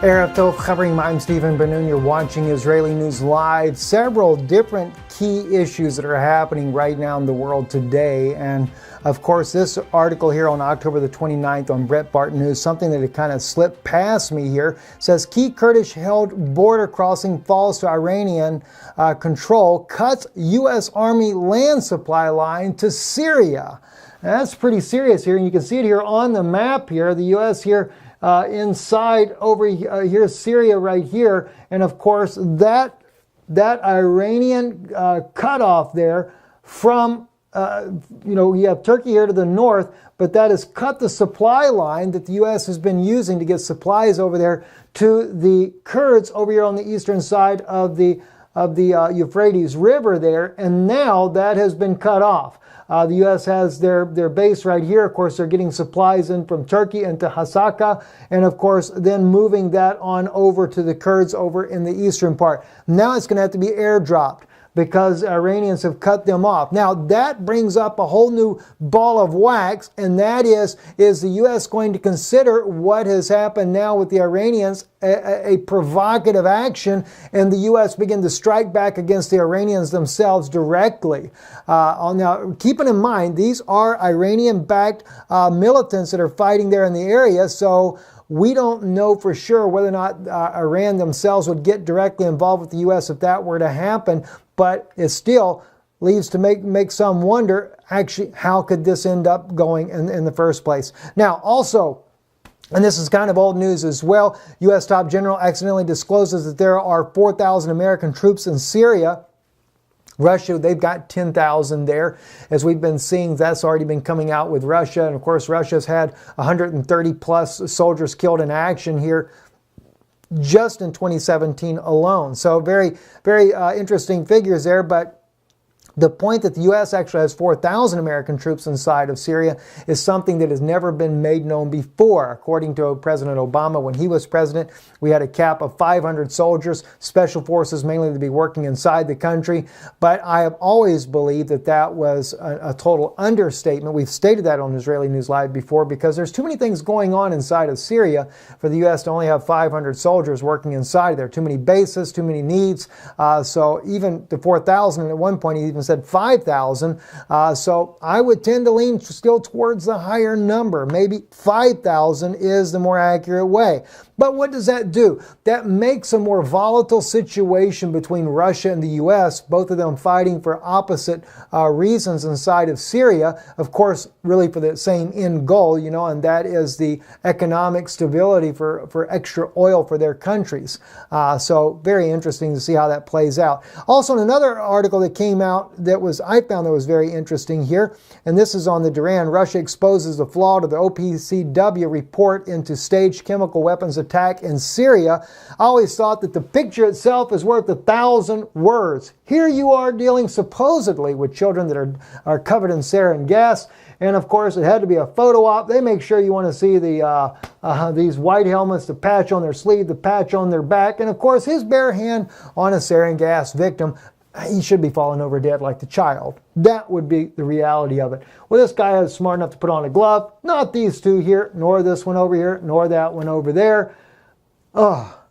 Erev Tov Chavrim, I'm Stephen Ben-Nun. You're watching Israeli News Live. Several different key issues that are happening right now in the world today. And of course, this article here on October the 29th on Breitbart News, something that had kind of slipped past me here, says key Kurdish-held border crossing falls to Iranian control, cuts U.S. Army land supply line to Syria. Now, that's pretty serious here, and you can see it here on the map here. The U.S. here inside over here's Syria right here, and of course that Iranian cutoff there from you have Turkey here to the north, but that has cut the supply line that the U.S. has been using to get supplies over there to the Kurds over here on the eastern side of the Euphrates River there, and now that has been cut off. The U.S. has their base right here. Of course, they're getting supplies in from Turkey into Hasaka, and of course, then moving that on over to the Kurds over in the eastern part. Now it's going to have to be airdropped because Iranians have cut them off. Now, that brings up a whole new ball of wax, and that is the U.S. going to consider what has happened now with the Iranians a provocative action, and the U.S. begin to strike back against the Iranians themselves directly. Now, keeping in mind, these are Iranian-backed militants that are fighting there in the area, so we don't know for sure whether or not Iran themselves would get directly involved with the U.S. if that were to happen, but it still leaves to make some wonder, actually, how could this end up going in the first place? Now, also, and this is kind of old news as well, U.S. top general accidentally discloses that there are 4,000 American troops in Syria. Russia, they've got 10,000 there. As we've been seeing, that's already been coming out with Russia. And of course, Russia's had 130 plus soldiers killed in action here just in 2017 alone. So very, very interesting figures there. But the point that the U.S. actually has 4,000 American troops inside of Syria is something that has never been made known before. According to President Obama, when he was president, we had a cap of 500 soldiers, special forces mainly to be working inside the country. But I have always believed that that was a total understatement. We've stated that on Israeli News Live before because there's too many things going on inside of Syria for the U.S. to only have 500 soldiers working inside there. Too many bases, too many needs. So even the 4,000, at one point he even said 5,000. So I would tend to lean still towards the higher number. Maybe 5,000 is the more accurate way. But what does that do? That makes a more volatile situation between Russia and the U.S., both of them fighting for opposite reasons inside of Syria, of course, really for the same end goal, and that is the economic stability for extra oil for their countries. So very interesting to see how that plays out. Also, in another article that came out I found that was very interesting here, and this is on the Duran. Russia exposes the flaw to the OPCW report into staged chemical weapons attack in Syria. I always thought that the picture itself is worth 1,000 words. Here you are dealing supposedly with children that are covered in sarin gas, and of course it had to be a photo op. They make sure you want to see these white helmets, the patch on their sleeve, the patch on their back, and of course his bare hand on a sarin gas victim. He should be falling over dead like the child. That would be the reality of it. Well, this guy is smart enough to put on a glove. Not these two here, nor this one over here, nor that one over there. Oh,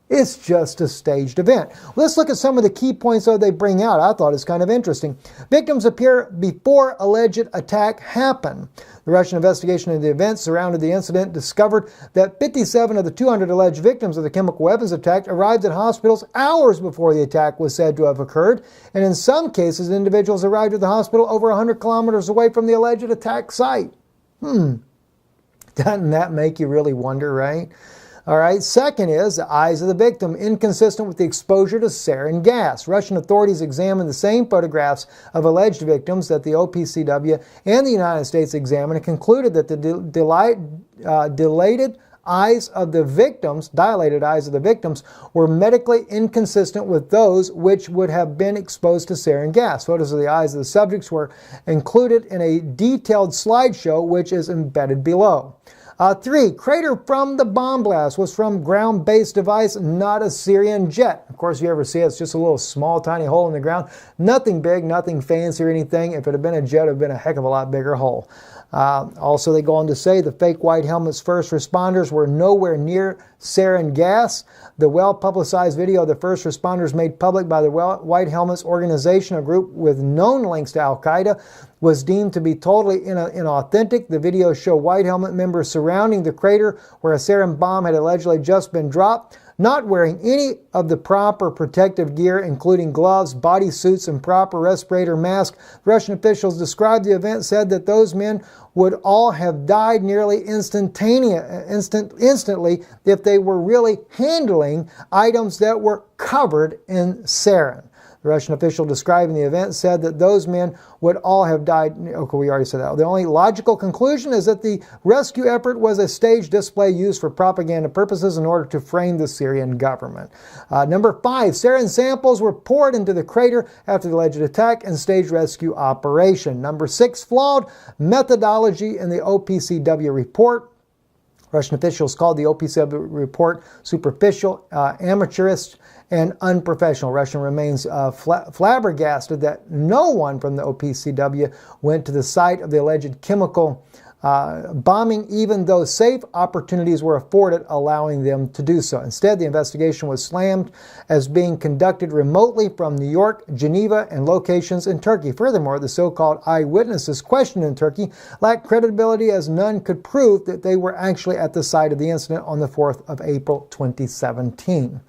it's just a staged event. Let's look at some of the key points that they bring out. I thought it's kind of interesting. Victims appear before alleged attack happened. The Russian investigation into the events surrounding the incident discovered that 57 of the 200 alleged victims of the chemical weapons attack arrived at hospitals hours before the attack was said to have occurred. And in some cases, individuals arrived at the hospital over 100 kilometers away from the alleged attack site. Doesn't that make you really wonder, right? All right, second is the eyes of the victim, inconsistent with the exposure to sarin gas. Russian authorities examined the same photographs of alleged victims that the OPCW and the United States examined and concluded that the dilated eyes of the victims were medically inconsistent with those which would have been exposed to sarin gas. Photos of the eyes of the subjects were included in a detailed slideshow which is embedded below. 3, crater from the bomb blast was from ground-based device, not a Syrian jet. Of course, you ever see it, it's just a little small, tiny hole in the ground. Nothing big, nothing fancy or anything. If it had been a jet, it would have been a heck of a lot bigger hole. Also, they go on to say the fake white helmets first responders were nowhere near sarin gas. The well-publicized video of the first responders made public by the White Helmets organization, a group with known links to Al-Qaeda, was deemed to be totally inauthentic. The videos show White Helmet members surrounding the crater where a sarin bomb had allegedly just been dropped, not wearing any of the proper protective gear, including gloves, bodysuits, and proper respirator masks. Russian officials described the event, said that those men would all have died nearly instantly if they were really handling items that were covered in sarin. The Russian official describing the event said that those men would all have died. Okay, we already said that. The only logical conclusion is that the rescue effort was a staged display used for propaganda purposes in order to frame the Syrian government. Number 5, sarin samples were poured into the crater after the alleged attack and staged rescue operation. Number 6, flawed methodology in the OPCW report. Russian officials called the OPCW report superficial, amateurish, and unprofessional. Russia remains flabbergasted that no one from the OPCW went to the site of the alleged chemical bombing, even though safe opportunities were afforded, allowing them to do so. Instead, the investigation was slammed as being conducted remotely from New York, Geneva, and locations in Turkey. Furthermore, the so-called eyewitnesses questioned in Turkey lacked credibility, as none could prove that they were actually at the site of the incident on the 4th of April 2017.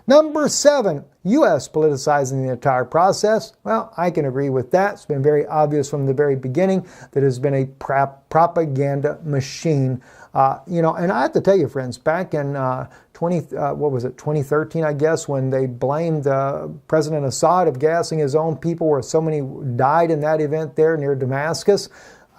Number 7, U.S. politicizing the entire process. Well, I can agree with that. It's been very obvious from the very beginning that it has been a propaganda machine. And I have to tell you, friends, back in 2013, I guess, when they blamed President Assad of gassing his own people, where so many died in that event there near Damascus,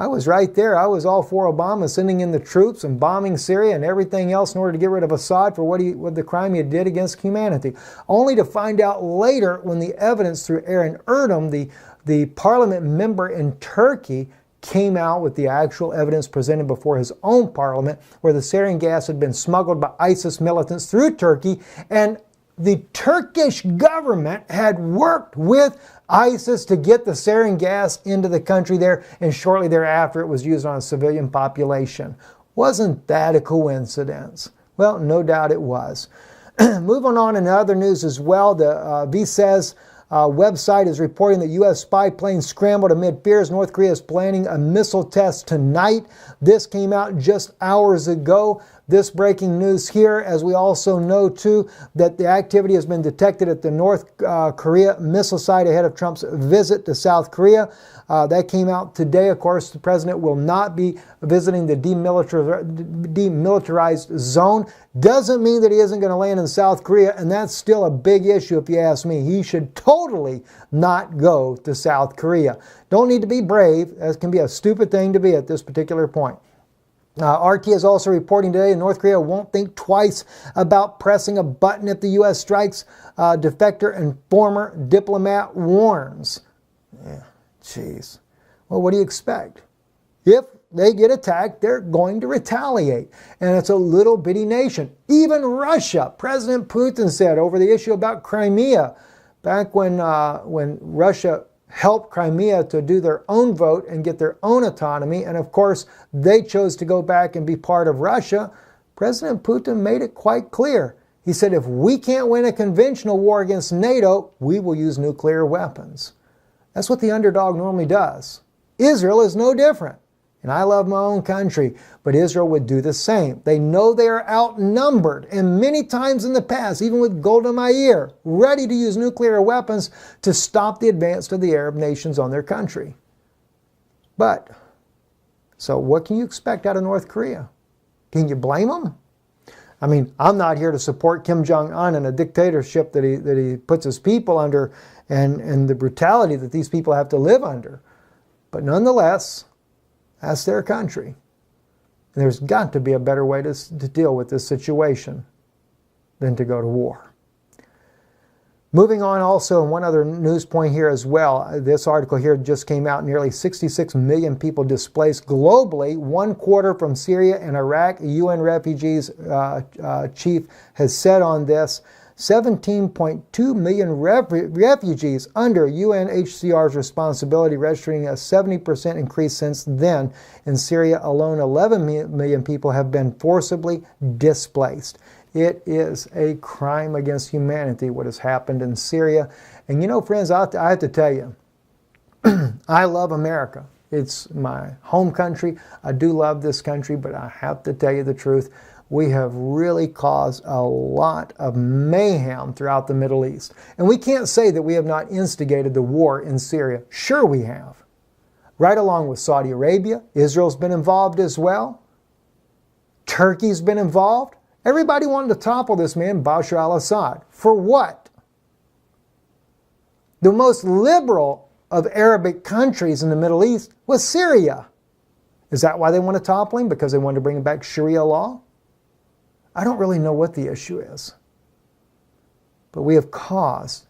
I was right there. I was all for Obama sending in the troops and bombing Syria and everything else in order to get rid of Assad for what the crime he did against humanity. Only to find out later, when the evidence through Aaron Erdem, the parliament member in Turkey, came out with the actual evidence presented before his own parliament, where the sarin gas had been smuggled by ISIS militants through Turkey, and the Turkish government had worked with ISIS to get the sarin gas into the country there, and shortly thereafter it was used on a civilian population. Wasn't that a coincidence? Well, no doubt it was. Moving on in other news as well, the VSES website is reporting that U.S. spy planes scrambled amid fears North Korea is planning a missile test tonight. This came out just hours ago. This breaking news here, as we also know too, that the activity has been detected at the North Korea missile site ahead of Trump's visit to South Korea. That came out today. Of course, the president will not be visiting the demilitarized zone. Doesn't mean that he isn't going to land in South Korea, and that's still a big issue if you ask me. He should totally not go to South Korea. Don't need to be brave. That can be a stupid thing to be at this particular point. RT is also reporting today that North Korea won't think twice about pressing a button if the U.S. strikes. Defector and former diplomat warns. Yeah, jeez. Well, what do you expect? If they get attacked, they're going to retaliate. And it's a little bitty nation. Even Russia, President Putin said over the issue about Crimea, back when Russia helped Crimea to do their own vote and get their own autonomy, and of course they chose to go back and be part of Russia, President Putin made it quite clear. He said, if we can't win a conventional war against NATO, we will use nuclear weapons. That's what the underdog normally does. Israel is no different. And I love my own country, but Israel would do the same. They know they are outnumbered, and many times in the past, even with Golda Meir, ready to use nuclear weapons to stop the advance of the Arab nations on their country. But, so what can you expect out of North Korea? Can you blame them? I mean, I'm not here to support Kim Jong-un and a dictatorship that he puts his people under, and the brutality that these people have to live under. But nonetheless, that's their country. And there's got to be a better way to deal with this situation than to go to war. Moving on also, one other news point here as well. This article here just came out. Nearly 66 million people displaced globally, 1/4 from Syria and Iraq. A UN refugees chief has said on this, 17.2 million refugees under UNHCR's responsibility, registering a 70% increase since then. In Syria alone, 11 million people have been forcibly displaced. It is a crime against humanity what has happened in Syria. And you know, friends, I have to tell you, I love America. It's my home country. I do love this country, but I have to tell you the truth. We have really caused a lot of mayhem throughout the Middle East. And we can't say that we have not instigated the war in Syria. Sure we have. Right along with Saudi Arabia, Israel's been involved as well. Turkey's been involved. Everybody wanted to topple this man, Bashar al-Assad. For what? The most liberal of Arabic countries in the Middle East was Syria. Is that why they want to topple him? Because they wanted to bring back Sharia law? I don't really know what the issue is. But we have caused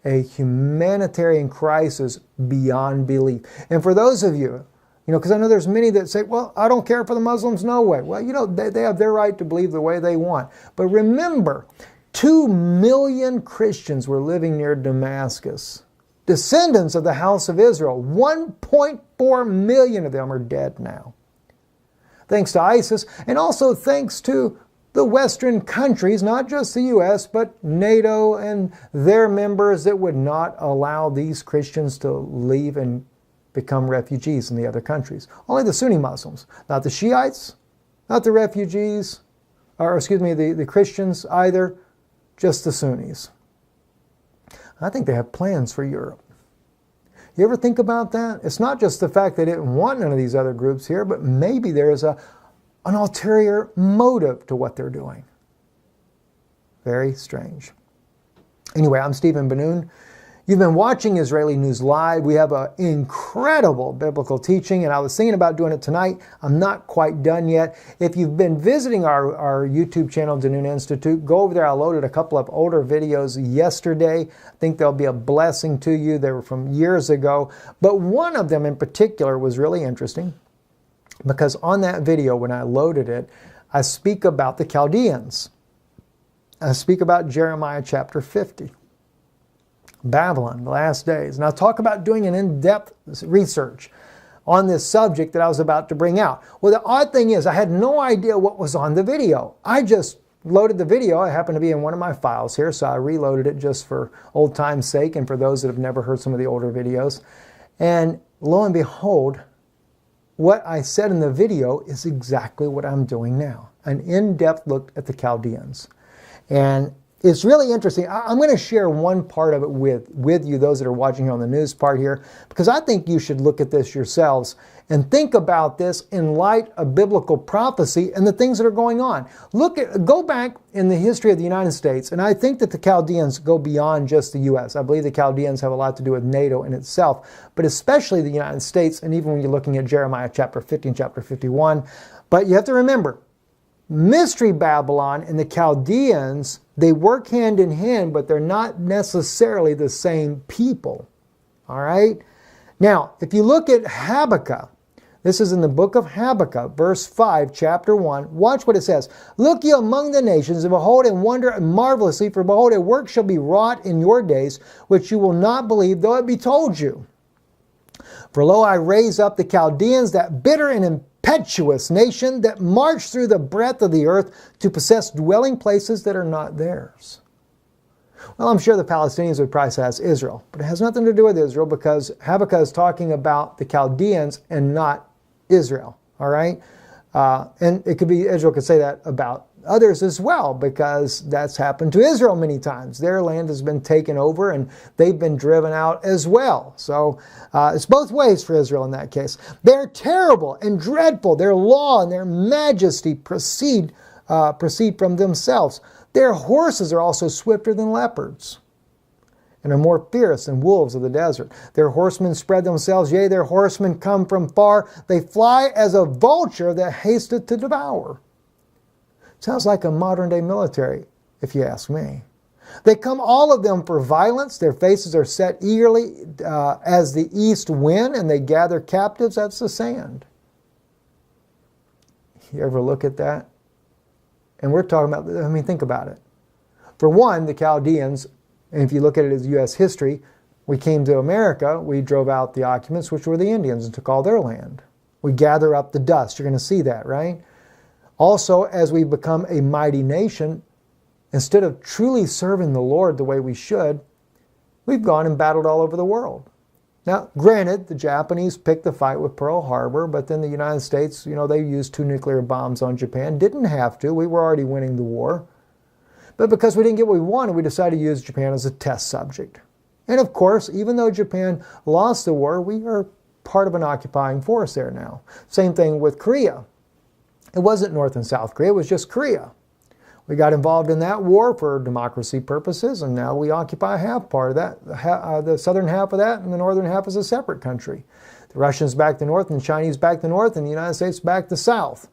a humanitarian crisis beyond belief. And for those of you, because I know there's many that say, well, I don't care for the Muslims, no way. Well, they have their right to believe the way they want. But remember, 2 million Christians were living near Damascus. Descendants of the house of Israel. 1.4 million of them are dead now. Thanks to ISIS, and also thanks to the Western countries, not just the U.S., but NATO and their members that would not allow these Christians to leave and become refugees in the other countries. Only the Sunni Muslims, not the Shiites, not the refugees, the Christians either, just the Sunnis. I think they have plans for Europe. You ever think about that? It's not just the fact they didn't want none of these other groups here, but maybe there is an ulterior motive to what they're doing. Very strange. Anyway, I'm Stephen Ben-Nun. You've been watching Israeli News Live. We have an incredible biblical teaching, and I was thinking about doing it tonight. I'm not quite done yet. If you've been visiting our YouTube channel, Ben-Nun Institute, go over there. I loaded a couple of older videos yesterday. I think they'll be a blessing to you. They were from years ago. But one of them in particular was really interesting because on that video, when I loaded it, I speak about the Chaldeans. I speak about Jeremiah chapter 50. Babylon, the last days. And I'll talk about doing an in-depth research on this subject that I was about to bring out. Well, the odd thing is I had no idea what was on the video. I just loaded the video. It happened to be in one of my files here, so I reloaded it just for old time's sake and for those that have never heard some of the older videos. And lo and behold, what I said in the video is exactly what I'm doing now. An in-depth look at the Chaldeans. And it's really interesting. I'm going to share one part of it with you, those that are watching here on the news part here, because I think you should look at this yourselves and think about this in light of biblical prophecy and the things that are going on. Go back in the history of the United States, and I think that the Chaldeans go beyond just the U.S. I believe the Chaldeans have a lot to do with NATO in itself, but especially the United States, and even when you're looking at Jeremiah chapter 50 and chapter 51. But you have to remember, Mystery Babylon and the Chaldeans, they work hand in hand, but they're not necessarily the same people. All right? Now, if you look at Habakkuk, this is in the book of Habakkuk, verse 5, chapter 1. Watch what it says. Look ye among the nations, and behold, and wonder marvelously, for behold, a work shall be wrought in your days, which you will not believe, though it be told you. For lo, I raise up the Chaldeans, that bitter and impetuous nation that march through the breadth of the earth to possess dwelling places that are not theirs. Well, I'm sure the Palestinians would probably say that's Israel, but it has nothing to do with Israel because Habakkuk is talking about the Chaldeans and not Israel, all right? And it could be, Israel could say that about others as well because that's happened to Israel many times. Their land has been taken over and they've been driven out as well. So it's both ways for Israel in that case. They're terrible and dreadful. Their law and their majesty proceed from themselves. Their horses are also swifter than leopards and are more fierce than wolves of the desert. Their horsemen spread themselves, yea, their horsemen come from far. They fly as a vulture that hasteth to devour. Sounds like a modern-day military, if you ask me. They come, all of them, for violence. Their faces are set eagerly as the east wind, and they gather captives. That's the sand. You ever look at that? And we're talking about, think about it. For one, the Chaldeans, and if you look at it as U.S. history, we came to America, we drove out the occupants, which were the Indians, and took all their land. We gather up the dust. You're going to see that, right? Also, as we become a mighty nation, instead of truly serving the Lord the way we should, we've gone and battled all over the world. Now, granted, the Japanese picked the fight with Pearl Harbor, but then the United States, they used 2 nuclear bombs on Japan. Didn't have to. We were already winning the war. But because we didn't get what we wanted, we decided to use Japan as a test subject. And of course, even though Japan lost the war, we are part of an occupying force there now. Same thing with Korea. It wasn't North and South Korea, it was just Korea. We got involved in that war for democracy purposes, and now we occupy half part of that. The southern half of that, and the northern half is a separate country. The Russians back the north, and the Chinese back the north, and the United States back the south.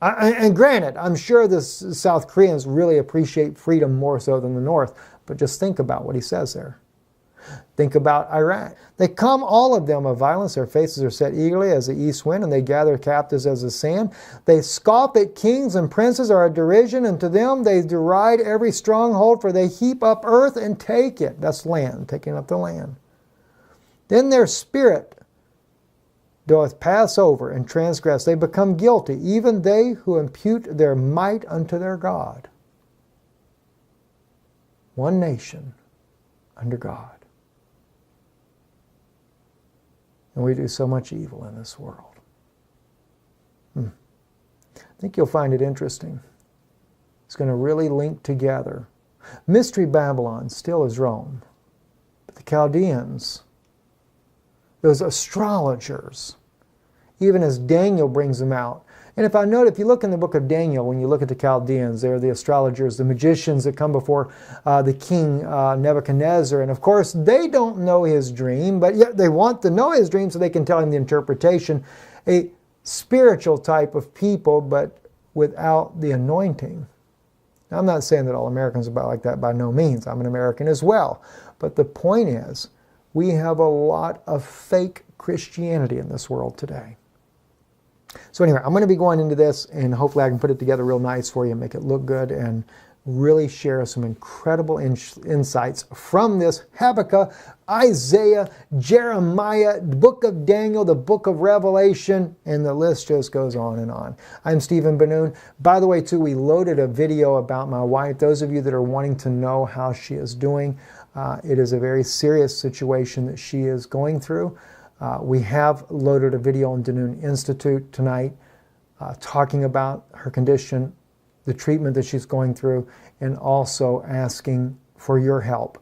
And granted, I'm sure the South Koreans really appreciate freedom more so than the North, but just think about what he says there. Think about Iraq. They come, all of them, of violence. Their faces are set eagerly as the east wind, and they gather captives as the sand. They scoff at kings and princes are a derision, and to them they deride every stronghold, for they heap up earth and take it. That's land, taking up the land. Then their spirit doth pass over and transgress. They become guilty, even they who impute their might unto their God. One nation under God. And we do so much evil in this world. I think you'll find it interesting. It's going to really link together. Mystery Babylon still is Rome. But the Chaldeans, those astrologers, even as Daniel brings them out. And if you look in the book of Daniel, when you look at the Chaldeans, they're the astrologers, the magicians that come before the king Nebuchadnezzar. And of course, they don't know his dream, but yet they want to know his dream so they can tell him the interpretation. A spiritual type of people, but without the anointing. Now, I'm not saying that all Americans are like that, by no means. I'm an American as well. But the point is, we have a lot of fake Christianity in this world today. So anyway, I'm going to be going into this, and hopefully I can put it together real nice for you and make it look good and really share some incredible insights from this Habakkuk, Isaiah, Jeremiah, the book of Daniel, the book of Revelation, and the list just goes on and on. I'm Stephen Ben-Nun. By the way, too, we loaded a video about my wife. Those of you that are wanting to know how she is doing, it is a very serious situation that she is going through. We have loaded a video on Ben-Nun Institute tonight talking about her condition, the treatment that she's going through, and also asking for your help.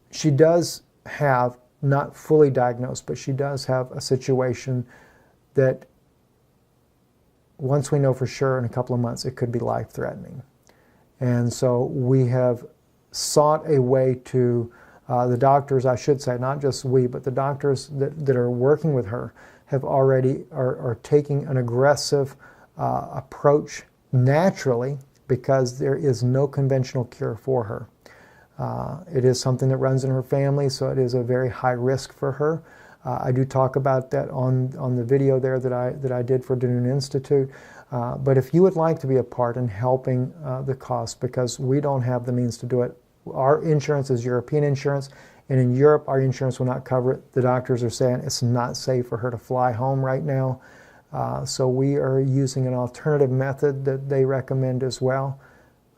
She does have, not fully diagnosed, but she does have a situation that once we know for sure in a couple of months, it could be life-threatening. And so we have sought a way to the doctors, I should say, not just we, but the doctors that are working with her have already are taking an aggressive approach naturally, because there is no conventional cure for her. It is something that runs in her family, so it is a very high risk for her. I do talk about that on the video there that I did for Ben-Nun Institute. But if you would like to be a part in helping the cost, because we don't have the means to do it. Our insurance is European insurance, and in Europe, our insurance will not cover it. The doctors are saying it's not safe for her to fly home right now. So we are using an alternative method that they recommend as well,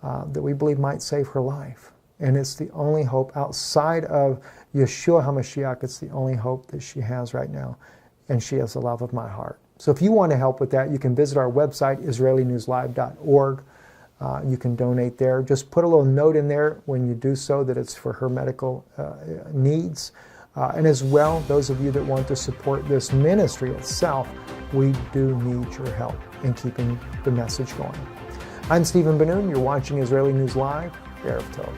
that we believe might save her life. And it's the only hope outside of Yeshua HaMashiach. It's the only hope that she has right now, and she has the love of my heart. So if you want to help with that, you can visit our website, israelinewslive.org. You can donate there. Just put a little note in there when you do so that it's for her medical needs. And as well, those of you that want to support this ministry itself, we do need your help in keeping the message going. I'm Stephen Ben-Nun. You're watching Israeli News Live. Erev Tov.